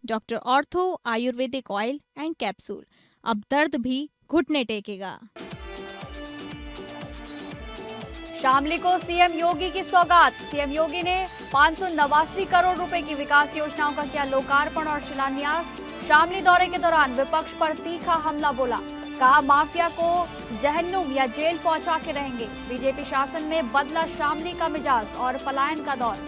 Doctor ortho Ayurvedic oil and capsule, अब दर्द भी घुटने टेकेगा। शामली को सीएम योगी की सौगात। सीएम योगी ने 589 करोड़ रुपए की विकास योजनाओं का किया लोकार्पण और शिलान्यास। शामली दौरे के दौरान विपक्ष पर तीखा हमला बोला, कहा माफिया को जहन्नुम या जेल पहुंचा के रहेंगे। बीजेपी शासन में बदला शामली का मिजाज और पलायन का दौर।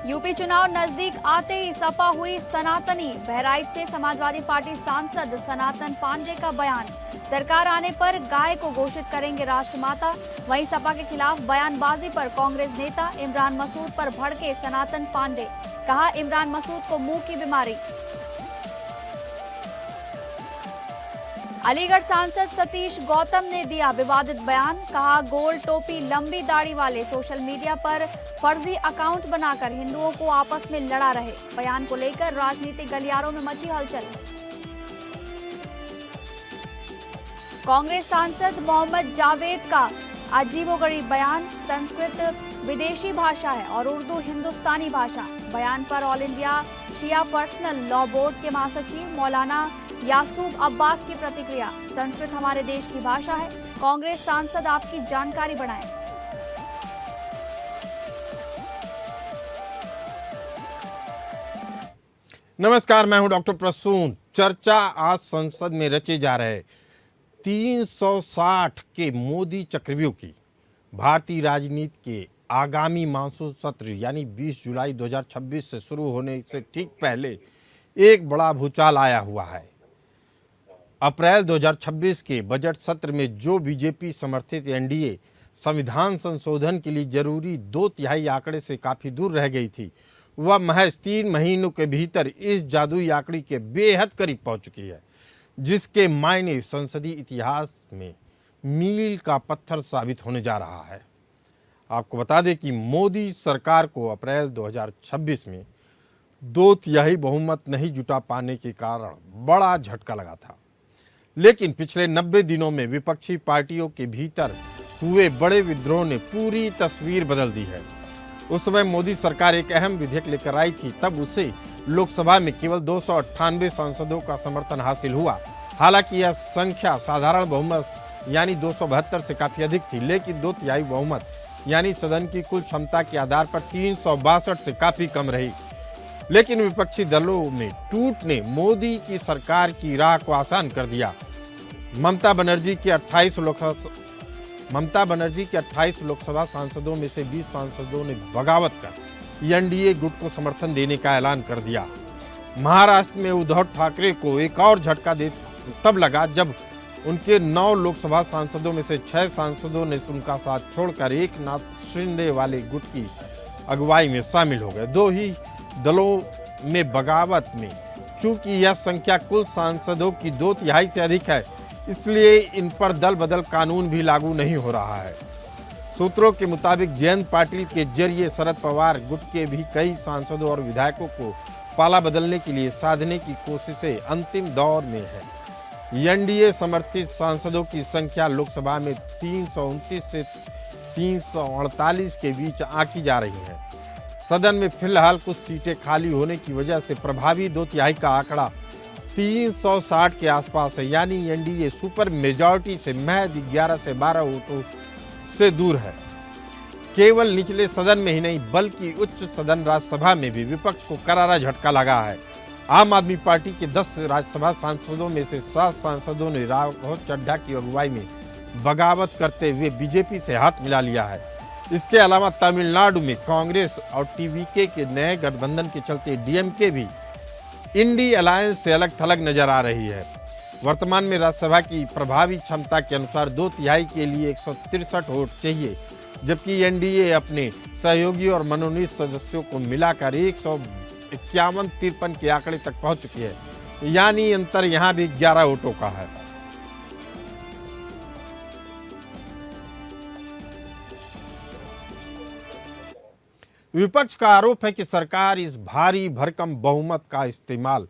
यूपी चुनाव नजदीक आते ही सपा हुई सनातनी। बहराइच से समाजवादी पार्टी सांसद सनातन पांडे का बयान, सरकार आने पर गाय को घोषित करेंगे राष्ट्रमाता। वहीं सपा के खिलाफ बयानबाजी पर कांग्रेस नेता इमरान मसूद पर भड़के सनातन पांडे, कहा इमरान मसूद को मुंह की बीमारी। अलीगढ़ सांसद सतीश गौतम ने दिया विवादित बयान, कहा गोल टोपी लंबी दाढ़ी वाले सोशल मीडिया पर फर्जी अकाउंट बनाकर हिंदुओं को आपस में लड़ा रहे। बयान को लेकर राजनीतिक गलियारों में मची हलचल। कांग्रेस सांसद मोहम्मद जावेद का अजीबोगरीब बयान, संस्कृत विदेशी भाषा है और उर्दू हिंदुस्तानी भाषा। बयान पर ऑल इंडिया शिया पर्सनल लॉ बोर्ड के महासचिव मौलाना यासूब अब्बास की प्रतिक्रिया, संस्कृत हमारे देश की भाषा है, कांग्रेस सांसद आपकी जानकारी बढ़ाएं। नमस्कार, मैं हूं डॉक्टर प्रसून। चर्चा आज संसद में रचे जा रहे 360 के मोदी चक्रव्यूह की भारतीय राजनीति के आगामी मानसून सत्र यानी 20 जुलाई 2026 से शुरू होने से ठीक पहले एक बड़ा भूचाल आया हुआ है। अप्रैल 2026 के बजट सत्र में जो बीजेपी समर्थित एनडीए संविधान संशोधन के लिए जरूरी 2/3 आंकड़े से काफी दूर रह गई थी, वह महज 3 महीनों के भीतर इस जादुई आंकड़े के बेहद करीब पहुंच चुकी है, जिसके मायने संसदीय इतिहास में मील का पत्थर साबित होने जा रहा है। आपको बता दें कि मोदी सरकार को अप्रैल 2026 में 2/3 बहुमत नहीं जुटा पाने के कारण बड़ा झटका लगा था, लेकिन पिछले 90 दिनों में विपक्षी पार्टियों के भीतर हुए बड़े विद्रोह ने पूरी तस्वीर बदल दी है। उस समय मोदी सरकार एक अहम विधेयक लेकर आई थी, तब उसे लोकसभा में केवल 298 सांसदों का समर्थन हासिल हुआ। हालांकि यह संख्या साधारण बहुमत यानी 272 से काफी अधिक थी, लेकिन 2/3 बहुमत यानी सदन की कुल क्षमता के आधार पर 362 से काफी कम रही। लेकिन विपक्षी दलों में टूट ने मोदी की सरकार की राह को आसान कर दिया। ममता बनर्जी के 28 लोकसभा सांसदों में से 20 सांसदों ने बगावत कर एनडीए गुट को समर्थन देने का ऐलान कर दिया। महाराष्ट्र में उद्धव ठाकरे को एक और झटका तब लगा जब उनके 9 लोकसभा सांसदों में से 6 सांसदों ने उनका साथ छोड़कर एकनाथ शिंदे वाले गुट की अगुवाई में शामिल हो गए। दो ही दलों में बगावत में चूंकि यह संख्या कुल सांसदों की 2/3 से अधिक है, इसलिए इन पर दल बदल कानून भी लागू नहीं हो रहा है। सूत्रों के मुताबिक जयंत पाटिल के जरिए शरद पवार गुट के भी कई सांसदों और विधायकों को पाला बदलने के लिए साधने की कोशिशें अंतिम दौर में है। एनडीए समर्थित सांसदों की संख्या लोकसभा में 329 से 348 के बीच आंकी जा रही है। सदन में फिलहाल कुछ सीटें खाली होने की वजह से प्रभावी 2/3 का आंकड़ा 360 के आसपास है, यानी एनडीए सुपर मेजॉरिटी से महज 11 से 12 वोटों से दूर है। केवल निचले सदन में ही नहीं बल्कि उच्च सदन राज्यसभा में भी विपक्ष को करारा झटका लगा है। आम आदमी पार्टी के 10 राज्यसभा सांसदों में से 7 सांसदों ने राघव चड्ढा की अगुवाई में बगावत करते हुए बीजेपी से हाथ मिला लिया है। इसके अलावा तमिलनाडु में कांग्रेस और टीवीके के नए गठबंधन के चलते डीएमके भी इंडी अलायंस से अलग थलग नजर आ रही है। वर्तमान में राज्यसभा की प्रभावी क्षमता के अनुसार 2/3 के लिए 163 वोट चाहिए, जबकि एनडीए अपने सहयोगी और मनोनीत सदस्यों को मिलाकर 151-53 के आंकड़े तक पहुंच चुकी है, यानी अंतर यहां भी 11 वोटों का है। विपक्ष का आरोप है कि सरकार इस भारी भरकम बहुमत का इस्तेमाल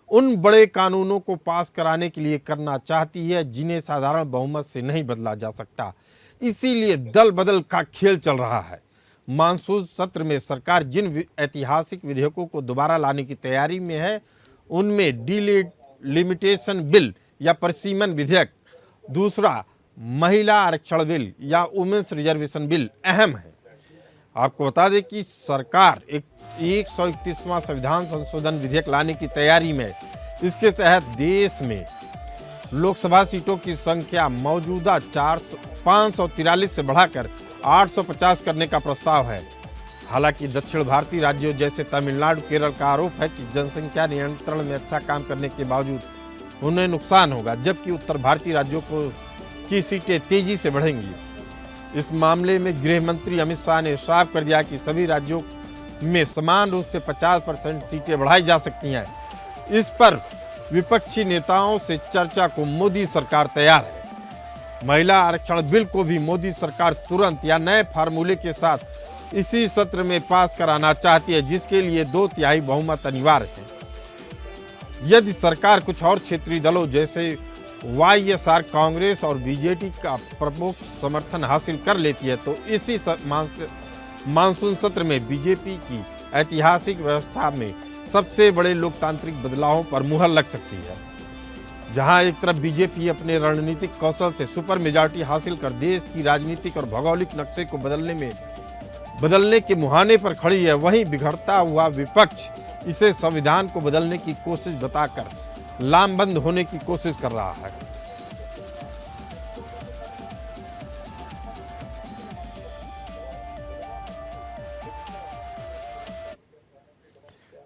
उन बड़े कानूनों को पास कराने के लिए करना चाहती है जिन्हें साधारण बहुमत से नहीं बदला जा सकता, इसीलिए दल बदल का खेल चल रहा है। मानसून सत्र में सरकार जिन ऐतिहासिक विधेयकों को दोबारा लाने की तैयारी में है, उनमें डिलिमिटेशन बिल या परिसीमन विधेयक, दूसरा महिला आरक्षण बिल या वुमेन्स रिजर्वेशन बिल अहम है। आपको बता दें कि सरकार एक 131वां संविधान संशोधन विधेयक लाने की तैयारी में है। इसके तहत देश में लोकसभा सीटों की संख्या मौजूदा 543 से बढ़ाकर 850 करने का प्रस्ताव है। हालांकि दक्षिण भारतीय राज्यों जैसे तमिलनाडु, केरल का आरोप है कि जनसंख्या नियंत्रण में अच्छा काम करने के बावजूद उन्हें नुकसान होगा, जबकि उत्तर भारतीय राज्यों की सीटें तेजी से बढ़ेंगी। इस मामले में गृह मंत्री अमित शाह ने साफ कर दिया कि सभी राज्यों में समान रूप से 50% सीटें बढ़ाई जा सकती हैं। इस पर विपक्षी नेताओं से चर्चा को मोदी सरकार तैयार है। महिला आरक्षण बिल को भी मोदी सरकार तुरंत या नए फार्मूले के साथ इसी सत्र में पास कराना चाहती है, जिसके लिए 2/3 बहुमत अनिवार्य है। यदि सरकार कुछ और क्षेत्रीय दलों जैसे वाईएसआर, कांग्रेस और बीजेपी का प्रमुख समर्थन हासिल कर लेती है तो इसी मानसून सत्र में बीजेपी की ऐतिहासिक व्यवस्था में सबसे बड़े लोकतांत्रिक बदलावों पर मुहर लग सकती है। जहां एक तरफ बीजेपी अपने रणनीतिक कौशल से सुपर मेजॉरिटी हासिल कर देश की राजनीतिक और भौगोलिक नक्शे को बदलने के मुहाने पर खड़ी है, वहीं बिगड़ता हुआ विपक्ष इसे संविधान को बदलने की कोशिश बताकर लामबंद होने की कोशिश कर रहा है।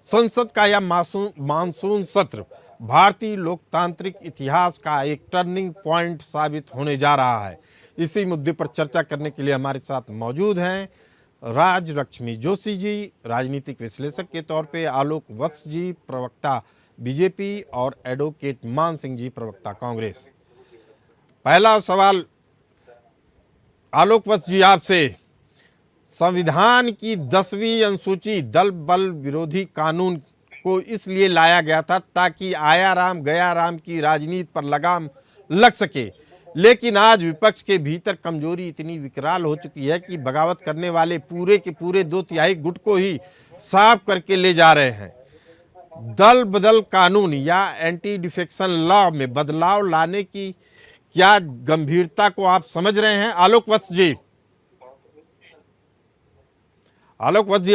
संसद का यह मानसून सत्र भारतीय लोकतांत्रिक इतिहास का एक टर्निंग पॉइंट साबित होने जा रहा है। इसी मुद्दे पर चर्चा करने के लिए हमारे साथ मौजूद हैं राज लक्ष्मी जोशी जी, राजनीतिक विश्लेषक के तौर पे आलोक वत्स जी, प्रवक्ता बीजेपी, और एडवोकेट मान सिंह जी, प्रवक्ता कांग्रेस। पहला सवाल आलोक वत्स जी आपसे, संविधान की 10वीं अनुसूची दल बल विरोधी कानून को इसलिए लाया गया था ताकि आया राम गया राम की राजनीति पर लगाम लग सके, लेकिन आज विपक्ष के भीतर कमजोरी इतनी विकराल हो चुकी है कि बगावत करने वाले पूरे के पूरे 2/3 गुट को ही साफ करके ले जा रहे हैं। दल बदल कानून या एंटी डिफेक्शन लॉ में बदलाव लाने की क्या गंभीरता को आप समझ रहे हैं? आलोक वत्स जी,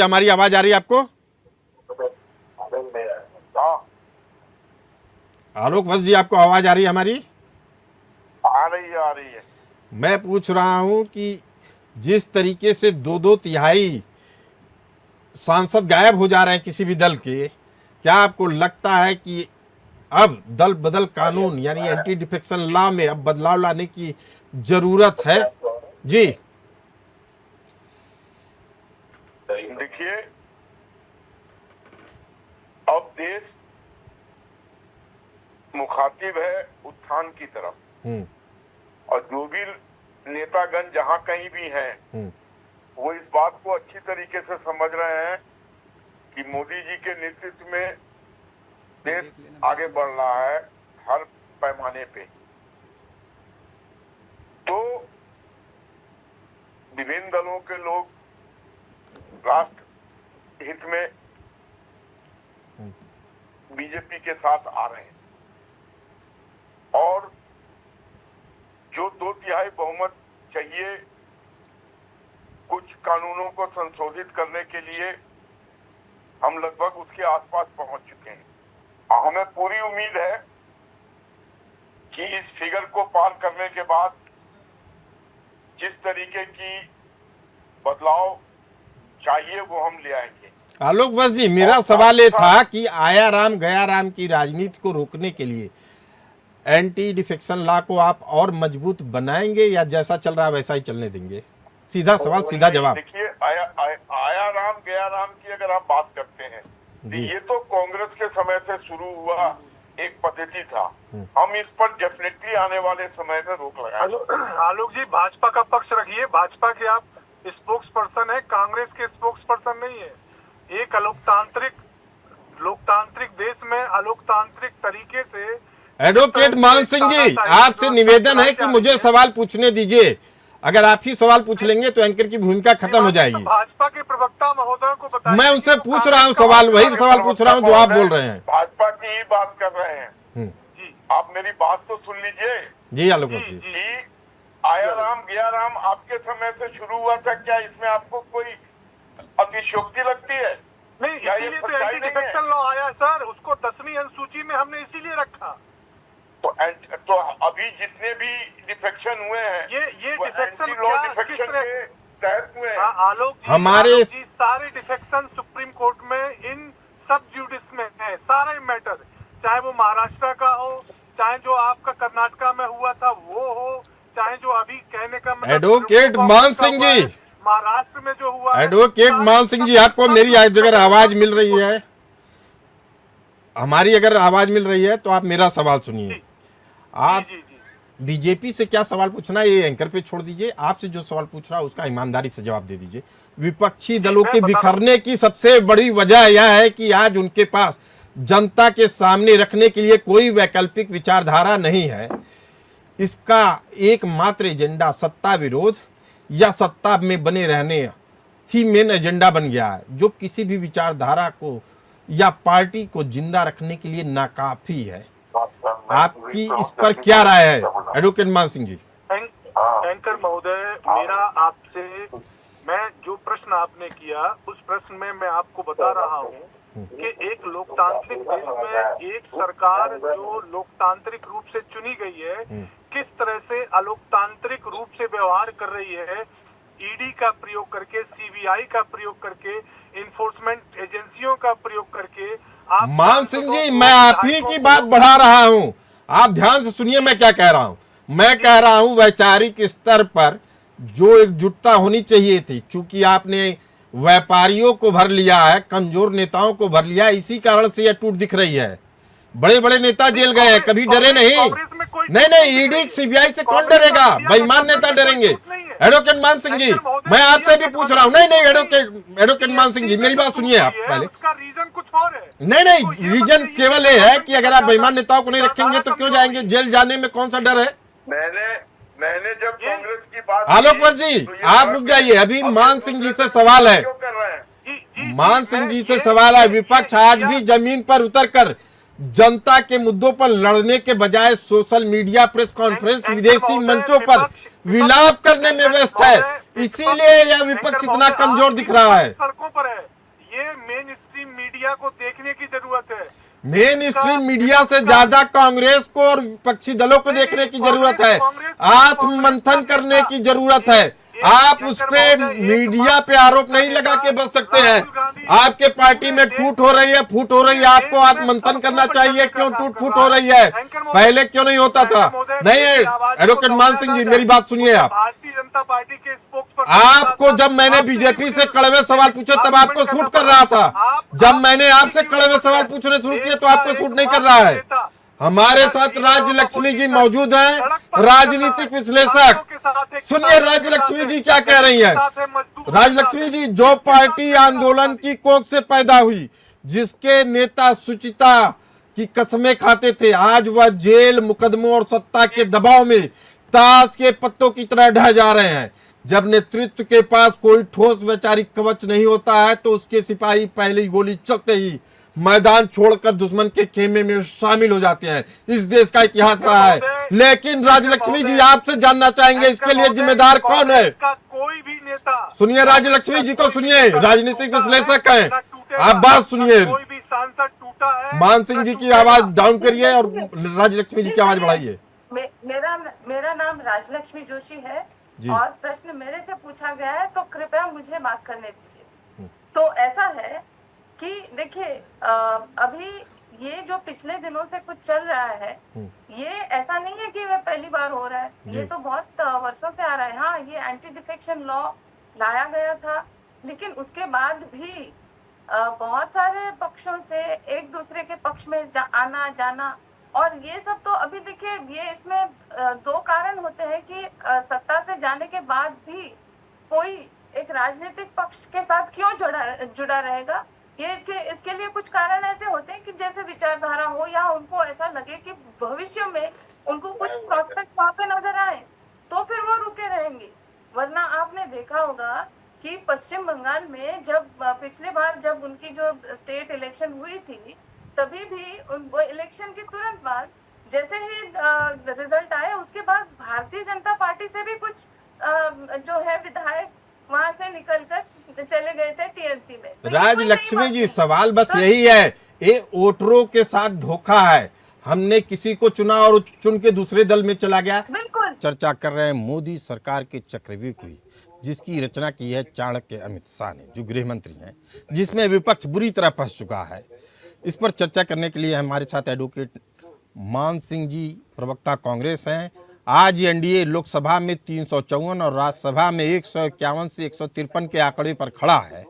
हमारी आवाज आ रही है आपको? आलोक वत्स जी, आपको आवाज आ रही है हमारी? आ रही है। मैं पूछ रहा हूं कि जिस तरीके से 2/3 सांसद गायब हो जा रहे हैं किसी भी दल के, क्या आपको लगता है कि अब दल बदल कानून यानी एंटी डिफेक्शन लॉ में अब बदलाव लाने की जरूरत है? जी देखिए, अब देश मुखातिब है उत्थान की तरफ, और जो भी नेतागण जहां कहीं भी हैं वो इस बात को अच्छी तरीके से समझ रहे हैं कि मोदी जी के नेतृत्व में देश आगे बढ़ रहा है हर पैमाने पे। तो विभिन्न दलों के लोग राष्ट्र हित में बीजेपी के साथ आ रहे हैं, और जो 2/3 बहुमत चाहिए कुछ कानूनों को संशोधित करने के लिए, हम लगभग उसके आसपास पहुंच चुके हैं। हमें पूरी उम्मीद है कि इस फिगर को पार करने के बाद जिस तरीके की बदलाव चाहिए वो हम ले आएंगे। आलोक वत्स जी, मेरा सवाल ये था कि आया राम गया राम की राजनीति को रोकने के लिए एंटी डिफेक्शन लॉ को आप और मजबूत बनाएंगे या जैसा चल रहा है वैसा ही चलने देंगे? सीधा सवाल सीधा जवाब। देखिए, आया राम गया राम की अगर आप बात करते हैं तो ये तो कांग्रेस के समय से शुरू हुआ एक पद्धति था। हम इस पर डेफिनेटली आने वाले समय में रोक लगाएंगे। आलोक जी, भाजपा का पक्ष रखिए। भाजपा के आप स्पोक्स पर्सन है, कांग्रेस के स्पोक्स पर्सन नहीं है। एक लोकतांत्रिक देश में अलोकतांत्रिक तरीके से एडवोकेट मान सिंह जी, आपसे निवेदन है कि मुझे सवाल पूछने दीजिए। अगर आप ही सवाल पूछ लेंगे तो एंकर की भूमिका खत्म हो तो जाएगी। भाजपा के प्रवक्ता महोदय को बताइए। मैं उनसे पूछ रहा हूँ सवाल, वही सवाल पूछ रहा हूँ जो आप बोल रहे हैं। भाजपा की ही बात कर रहे हैं। जी आप मेरी बात तो सुन लीजिए। जी आलोक जी, जी आया राम गया राम आपके समय से शुरू हुआ था, क्या इसमें आपको कोई अतिशयोक्ति लगती है? नहीं, क्या ये इसीलिए तो सच्चाई एंटी नहीं है? डिफेक्शन लॉ आया है सर, उसको 10वीं अनुसूची में हमने इसीलिए रखा। तो अभी जितने भी डिफेक्शन हुए हैं ये वो डिफेक्शन एंटी लॉ क्या डिफेक्शन किस तरह के तहत हुए हैं। आलोक जी, हमारे आलोक जी, सारे डिफेक्शन सुप्रीम कोर्ट में इन सब जुडिस में है, सारे मैटर, चाहे वो महाराष्ट्र का हो, चाहे जो आपका कर्नाटका में हुआ था वो हो, चाहे जो अभी कहने का मतलब एडवोकेट मान सिंह जी, महाराष्ट्र में जो हुआ है, एडवोकेट मान सिंह जी, आपको मेरी अगर आवाज मिल रही है, हमारी अगर आवाज मिल रही है तो आप मेरा सवाल सुनिए। आप जी बीजेपी से क्या सवाल पूछना है ये एंकर पे छोड़ दीजिए, आपसे जो सवाल पूछ रहा है उसका ईमानदारी से जवाब दे दीजिए। विपक्षी दलों के बिखरने की सबसे बड़ी वजह यह है कि आज उनके पास जनता के सामने रखने के लिए कोई वैकल्पिक विचारधारा नहीं है। इसका एकमात्र एजेंडा सत्ता विरोध या सत्ता में बने रहने ही मेन एजेंडा बन गया है, जो किसी भी विचारधारा को या पार्टी को जिंदा रखने के लिए नाकाफी है। आपकी इस पर क्या राय है एडवोकेट मान सिंह जी? एंकर महोदय, मेरा आपसे, मैं जो प्रश्न आपने किया उस प्रश्न में मैं आपको बता रहा हूँ कि एक लोकतांत्रिक देश में एक सरकार जो लोकतांत्रिक रूप से चुनी गई है किस तरह से अलोकतांत्रिक रूप से व्यवहार कर रही है, ईडी का प्रयोग करके, सीबीआई का प्रयोग करके, इन्फोर्समेंट एजेंसियों का प्रयोग करके। आप मान सिंह जी, मैं आप ही की बात बढ़ा रहा हूं, आप ध्यान से सुनिए मैं क्या कह रहा हूं। मैं कह रहा हूं वैचारिक स्तर पर जो एकजुटता होनी चाहिए थी, चूंकि आपने व्यापारियों को भर लिया है, कमजोर नेताओं को भर लिया है, इसी कारण से यह टूट दिख रही है। बड़े बड़े नेता जेल गए हैं, कभी डरे नहीं। नहीं, ईडी सीबीआई से कौन डरेगा? बेईमान नेता डरेंगे। एडवोकेट मान सिंह जी, मैं आपसे भी पूछ रहा हूँ। नहीं एडवोकेट मान सिंह जी, मेरी बात सुनिए आप पहले। उसका रीजन कुछ और है। नहीं, रीजन केवल ये है कि अगर आप बेईमान नेताओं को नहीं रखेंगे तो क्यों जाएंगे जेल? जाने में कौन सा डर है? मैंने जब कांग्रेस की बात आलोक जी, तो आप रुक जाइए, अभी मान सिंह जी से सवाल है। मान सिंह जी से सवाल है। विपक्ष आज भी जमीन पर उतरकर जनता के मुद्दों पर लड़ने के बजाय सोशल मीडिया, प्रेस कॉन्फ्रेंस, विदेशी मंचों पर विलाप करने में व्यस्त है, इसीलिए यह विपक्ष इतना कमजोर दिख रहा है। सड़कों पर है, ये मेन स्ट्रीम मीडिया को देखने की जरूरत है। मेन स्ट्रीम मीडिया से ज्यादा कांग्रेस को और विपक्षी दलों को देखने की जरूरत है, आत्म मंथन करने की जरूरत है। आप उस पे मीडिया पे आरोप नहीं लगा के बच सकते हैं। आपके पार्टी में टूट हो रही है, फूट हो रही है, आपको आत्ममंथन करना चाहिए, क्यों टूट फूट हो रही है, पहले क्यों नहीं होता था? नहीं, एडवोकेट मान सिंह जी मेरी बात सुनिए। आप भारतीय जनता पार्टी के आपको जब मैंने बीजेपी से कड़वे सवाल पूछे तब आपको सूट कर रहा था, जब मैंने आपसे कड़वे सवाल पूछने शुरू किए तो आपको सूट नहीं कर रहा है। हमारे साथ राज्य लक्ष्मी जी मौजूद हैं, राजनीतिक विश्लेषक। सुनिए राज्य लक्ष्मी जी क्या कह रही हैं। राज्य लक्ष्मी जी, जो पार्टी आंदोलन की कोख से पैदा हुई, जिसके नेता सुचिता की कसमें खाते थे, आज वह जेल, मुकदमों और सत्ता के दबाव में ताश के पत्तों की तरह ढह जा रहे हैं। जब नेतृत्व के पास कोई ठोस वैचारिक कवच नहीं होता है तो उसके सिपाही पहली गोली चलते ही मैदान छोड़कर दुश्मन के खेमे में शामिल हो जाते हैं। इस देश का इतिहास रहा है। लेकिन राज्यलक्ष्मी जी, आपसे जानना चाहेंगे इसके लिए जिम्मेदार कौन है? कोई भी नेता, सुनिए राज्यलक्ष्मी जी को सुनिए, राजनीतिक विश्लेषक हैं, आप बात सुनिए। कोई भी सांसद टूटा है। मान सिंह जी की आवाज डाउन करिए और राज्यलक्ष्मी जी की आवाज बढ़ाइए। मेरा नाम राजलक्ष्मी जोशी है और प्रश्न मेरे से पूछा गया है तो कृपया मुझे बात करने दीजिए। तो ऐसा है कि देखिए, अभी ये जो पिछले दिनों से कुछ चल रहा है, ये ऐसा नहीं है कि वह पहली बार हो रहा है, ये तो बहुत वर्षों से आ रहा है। हाँ, ये एंटी डिफेक्शन लॉ लाया गया था, लेकिन उसके बाद भी बहुत सारे पक्षों से एक दूसरे के पक्ष में आना जाना, और ये सब तो अभी देखिए, ये इसमें दो कारण होते हैं कि सत्ता से जाने के बाद भी कोई एक राजनीतिक पक्ष के साथ क्यों जुड़ा रहेगा। ये इसके लिए कुछ कारण ऐसे होते हैं कि जैसे विचारधारा हो, या उनको ऐसा लगे कि भविष्य में उनको कुछ प्रोस्पेक्ट वहां पे नजर आए तो फिर वो रुके रहेंगे। वरना आपने देखा होगा कि पश्चिम बंगाल में जब पिछली बार जब उनकी जो स्टेट इलेक्शन हुई थी, तभी भी वो इलेक्शन के तुरंत बाद जैसे ही रिजल्ट आए, उसके बाद भारतीय जनता पार्टी से भी कुछ जो है विधायक वहां से निकलकर चले गए थे टीएमसी में। तो राज लक्ष्मी जी, सवाल बस यही है, ये वोटरों के साथ धोखा है। हमने किसी को चुना और चुन के दूसरे दल में चला गया। बिल्कुल चर्चा कर रहे हैं मोदी सरकार के चक्रव्यूह की, जिसकी रचना की है चाणक्य अमित शाह ने, जो गृह मंत्री हैं, जिसमें विपक्ष बुरी तरह फंस चुका है। इस पर चर्चा करने के लिए हमारे साथ एडवोकेट मान सिंह जी, प्रवक्ता कांग्रेस हैं। आज एनडीए लोकसभा में 354 और राज्यसभा में 151 से 153 के आंकड़े पर खड़ा है।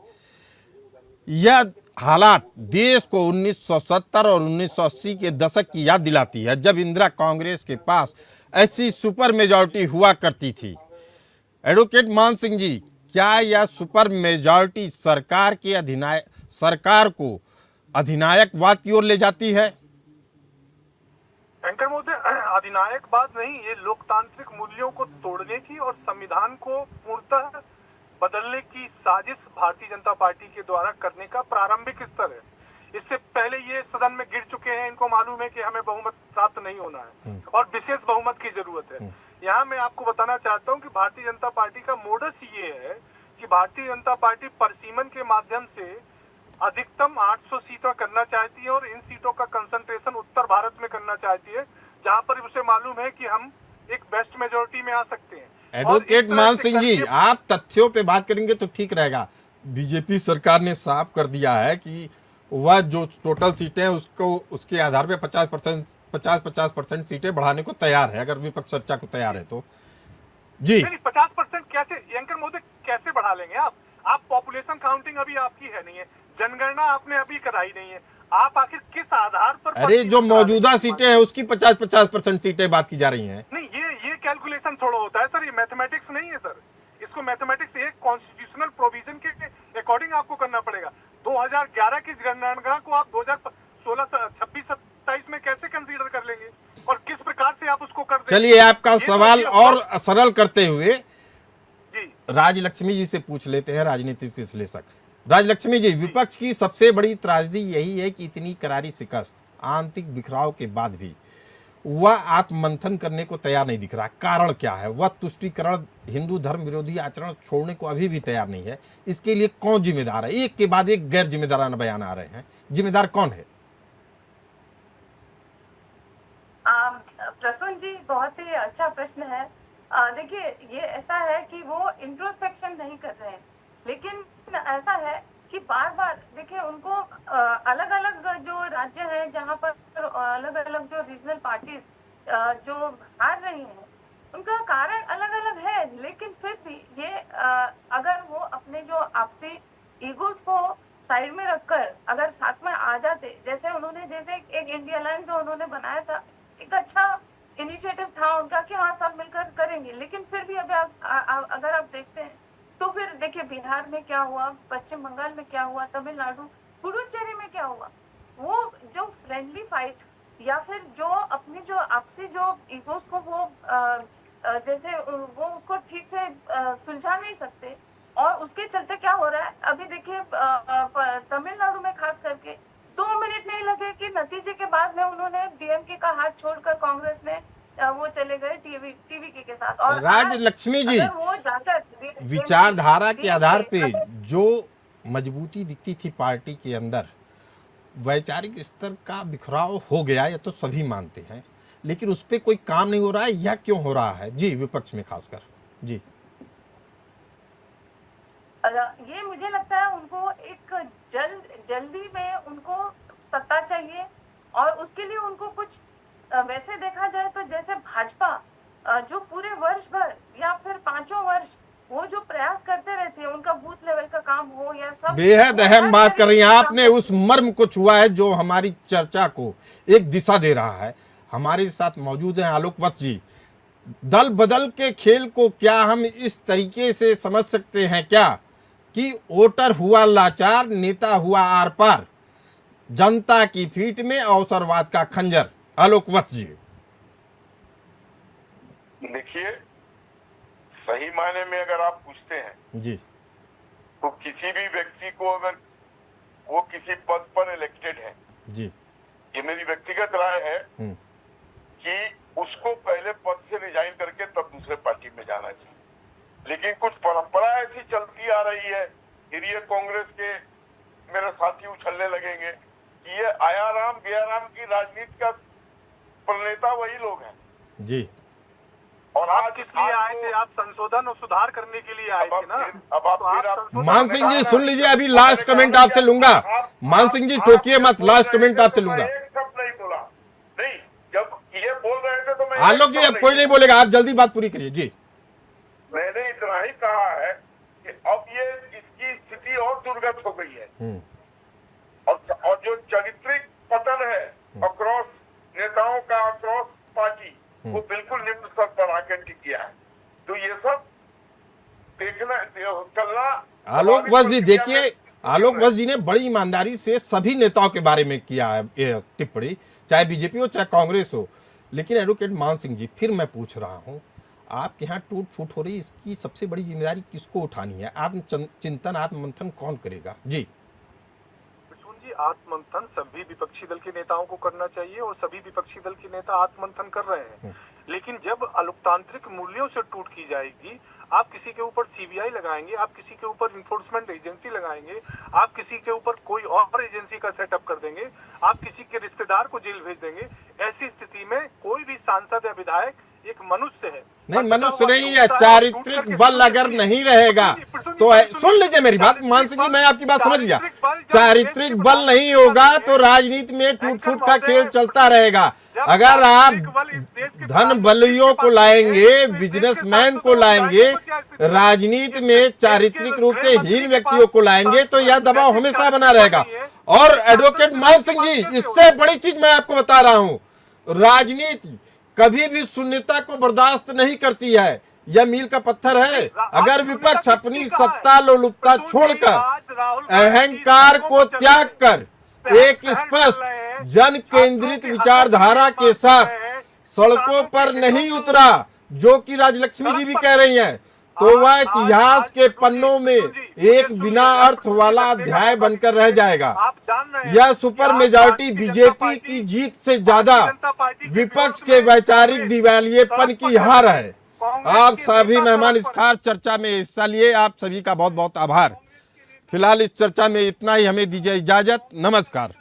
यह हालात देश को 1970 और 1980 के दशक की याद दिलाती है, जब इंदिरा कांग्रेस के पास ऐसी सुपर मेजॉरिटी हुआ करती थी। एडवोकेट मान सिंह जी, क्या यह सुपर मेजॉरिटी सरकार को अधिनायकवाद की ओर ले जाती है? एंकर महोदय, अधिनायकवाद नहीं, ये लोकतांत्रिक मूल्यों को तोड़ने की और संविधान को पूर्णतः बदलने की साजिश भारतीय जनता पार्टी के द्वारा करने का प्रारंभिक स्तर है। इससे पहले ये सदन में गिर चुके हैं, इनको मालूम है कि हमें बहुमत प्राप्त नहीं होना है और विशेष बहुमत की जरूरत है। यहाँ मैं आपको बताना चाहता हूँ कि भारतीय जनता पार्टी का मोडस ये है कि भारतीय जनता पार्टी परसीमन के माध्यम से अधिकतम 800 सीटें करना चाहती है और इन सीटों का कंसंट्रेशन उत्तर भारत में करना चाहती है, जहां पर उसे मालूम है कि हम एक बेस्ट मेजोरिटी में आ सकते हैं। एडवोकेट मान सिंह जी, आप तथ्यों पे बात करेंगे तो ठीक रहेगा। बीजेपी सरकार ने साफ कर दिया है कि वह जो टोटल सीटें हैं उसको उसके आधार पे 50% सीटें बढ़ाने को तैयार है, अगर विपक्ष चर्चा को तैयार है तो। जी 50% कैसे एंकर महोदय कैसे बढ़ा लेंगे आप पॉपुलेशन काउंटिंग अभी आपकी है नहीं है, जनगणना आपने अभी कराई नहीं है, आप आखिर किस आधार पर? अरे जो मौजूदा सीटें हैं उसकी 50% सीटें बात की जा रही हैं। नहीं, ये कैलकुलेशन थोड़ा होता है सर, ये मैथमेटिक्स नहीं है सर। इसको मैथमेटिक्स एक कॉन्स्टिट्यूशनल प्रोविजन के अकॉर्डिंग आपको करना पड़ेगा। 2011 की जनगणना को आप 2016, 26, 27 में कैसे कंसीडर कर लेंगे और किस प्रकार से आप उसको कर देंगे? चलिए, आपका सवाल और सरल करते हुए जी राज लक्ष्मी जी से पूछ लेते हैं, राजनीतिक विश्लेषक। राज लक्ष्मी जी, विपक्ष की सबसे बड़ी त्रासदी यही है कि इतनी करारी शिकस्त, आंतरिक बिखराव के बाद भी वह आत्ममंथन करने को तैयार नहीं दिख रहा। कारण क्या है? वह तुष्टीकरण, हिंदू धर्म विरोधी आचरण छोड़ने को अभी भी तैयार नहीं है। इसके लिए कौन जिम्मेदार है? एक के बाद एक गैर जिम्मेदाराना बयान आ रहे हैं, जिम्मेदार कौन है? प्रसून जी, बहुत ही अच्छा प्रश्न है। देखिए, ये ऐसा है कि वो इंट्रोस्पेक्शन नहीं कर रहे हैं, लेकिन ऐसा है कि बार बार देखिए उनको अलग अलग जो राज्य हैं जहाँ पर अलग अलग जो रीजनल पार्टीज जो हार रही हैं, उनका कारण अलग अलग है, लेकिन फिर भी ये अगर वो अपने जो आपसी ईगोस को साइड में रखकर अगर साथ में आ जाते, जैसे एक इंडिया अलायंस जो उन्होंने बनाया था, एक अच्छा इनिशिएटिव था उनका कि हाँ सब मिलकर करेंगे, लेकिन फिर भी अभी अगर आप देखते हैं तो फिर देखिए बिहार में क्या हुआ, पश्चिम बंगाल में क्या हुआ, तमिलनाडु, पुडुचेरी में क्या हुआ। वो जो फ्रेंडली फाइट या फिर जो अपनी जो आपसी जो ईगोस को वो जैसे वो उसको ठीक से सुलझा नहीं सकते, और उसके चलते क्या हो रहा है अभी देखिए तमिलनाडु में खास करके 2 मिनट नहीं लगे कि नतीजे के बाद में उन्होंने डीएमके का हाथ छोड़कर कांग्रेस ने वो चले गए टीवीके के साथ। और राज लक्ष्मी जी, वो जाकर विचारधारा के आधार पे जो मजबूती दिखती थी पार्टी के अंदर, वैचारिक स्तर का बिखराव हो गया, ये तो सभी मानते हैं, लेकिन उस पर कोई काम नहीं हो रहा है। यह क्यों हो रहा है? जी, विपक्ष में खासकर। जी, ये मुझे लगता है उनको एक जल्दी में उनको सत्ता चाहिए, और उसके लिए उनको कुछ वैसे देखा जाए तो जैसे भाजपा जो पूरे वर्ष भर या फिर 5 वर्ष वो जो प्रयास करते रहते हैं, उनका बूथ लेवल का काम हो या सब, बेहद अहम बात कर रही हैं आपने। उस मर्म को छुआ है जो हमारी चर्चा को एक दिशा दे रहा है। हमारे साथ मौजूद हैं आलोक वत्स जी। दल बदल के खेल को क्या हम इस तरीके से समझ सकते हैं क्या कि वोटर हुआ लाचार, नेता हुआ आर पार, जनता की फीट में अवसरवाद का खंजर? आलोक वत्स जी। देखिए, सही मायने में अगर आप पूछते हैं जी तो किसी भी व्यक्ति को अगर वो किसी पद पर इलेक्टेड है, जी ये मेरी व्यक्तिगत राय है कि उसको पहले पद से रिजाइन करके तब दूसरे पार्टी में जाना चाहिए। लेकिन कुछ परंपरा ऐसी चलती आ रही है, फिर ये कांग्रेस के मेरे साथी उछलने लगेंगे कि ये आया राम गया राम की राजनीति का प्रणेता वही लोग हैं जी। और आप किस लिए आए थे? आप संशोधन और सुधार करने के लिए आए थे ना। अब आप फिर आप मान सिंह जी सुन लीजिए, अभी लास्ट कमेंट आपसे लूंगा। मान सिंह जी टोकिए मत, लास्ट कमेंट आपसे लूंगा। एक शब्द नहीं बोला, नहीं जब ये बोल रहे थे तो मैं आलोक जी अब कोई नहीं बोलेगा, आप जल्दी बात पूरी करिए जी। मैंने इतना ही कहा है कि अब ये इसकी स्थिति और दुर्गत हो गई है और जो चारित्रिक पतन है अक्रॉस नेताओं का, अक्रॉस पार्टी, वो बिल्कुल निम्न स्तर पर आकर टिक गया है। तो ये सब देखना चलना। आलोक वत्स जी देखिए, आलोक वत्स जी ने बड़ी ईमानदारी से सभी नेताओं के बारे में किया है ये टिप्पणी, चाहे बीजेपी हो चाहे कांग्रेस हो। लेकिन एडवोकेट मान सिंह जी फिर मैं पूछ रहा हूं, आपके यहाँ टूट फूट हो रही, इसकी सबसे बड़ी जिम्मेदारी किसको उठानी है? आत्मचिंतन, आत्ममंथन कौन करेगा? जी जी, आत्ममंथन सभी विपक्षी दल के नेताओं को करना चाहिए और सभी विपक्षी दल के नेता आत्ममंथन कर रहे हैं। लेकिन जब लोकतांत्रिक मूल्यों से टूट की जाएगी, आप किसी के ऊपर सीबीआई लगाएंगे, आप किसी के ऊपर इन्फोर्समेंट एजेंसी लगाएंगे, आप किसी के ऊपर कोई और एजेंसी का सेटअप कर देंगे, आप किसी के रिश्तेदार को जेल भेज देंगे। ऐसी स्थिति में कोई भी सांसद या विधायक एक मनुष्य है। नहीं, मनुष्य नहीं है, चारित्रिक बल अगर नहीं रहेगा तो सुन लीजिए मेरी बात मान सिंह जी, मैं आपकी बात समझ गया। चारित्रिक बल नहीं होगा तो राजनीति में टूट फूट का खेल चलता रहेगा। अगर आप धन बलियों को लाएंगे, बिजनेसमैन को लाएंगे, राजनीति में चारित्रिक रूप से हीन व्यक्तियों को लाएंगे तो यह दबाव हमेशा बना रहेगा। और एडवोकेट मान सिंह जी, इससे बड़ी चीज मैं आपको बता रहा हूं, राजनीति कभी भी शून्यता को बर्दाश्त नहीं करती है। यह मील का पत्थर है। अगर विपक्ष अपनी सत्ता लोलुपता छोड़कर अहंकार को त्याग कर एक स्पष्ट जन केंद्रित विचारधारा के साथ सड़कों पर नहीं उतरा, जो कि राजलक्ष्मी जी भी कह रही हैं, तो वह इतिहास के पन्नों में एक बिना अर्थ वाला अध्याय बनकर रह जाएगा। यह सुपर मेजॉरिटी बीजेपी की जीत से ज्यादा विपक्ष के वैचारिक दिवालियेपन की हार है। आप सभी मेहमान इस खास चर्चा में हिस्सा लिए, आप सभी का बहुत बहुत आभार। फिलहाल इस चर्चा में इतना ही, हमें दीजिए इजाजत, नमस्कार।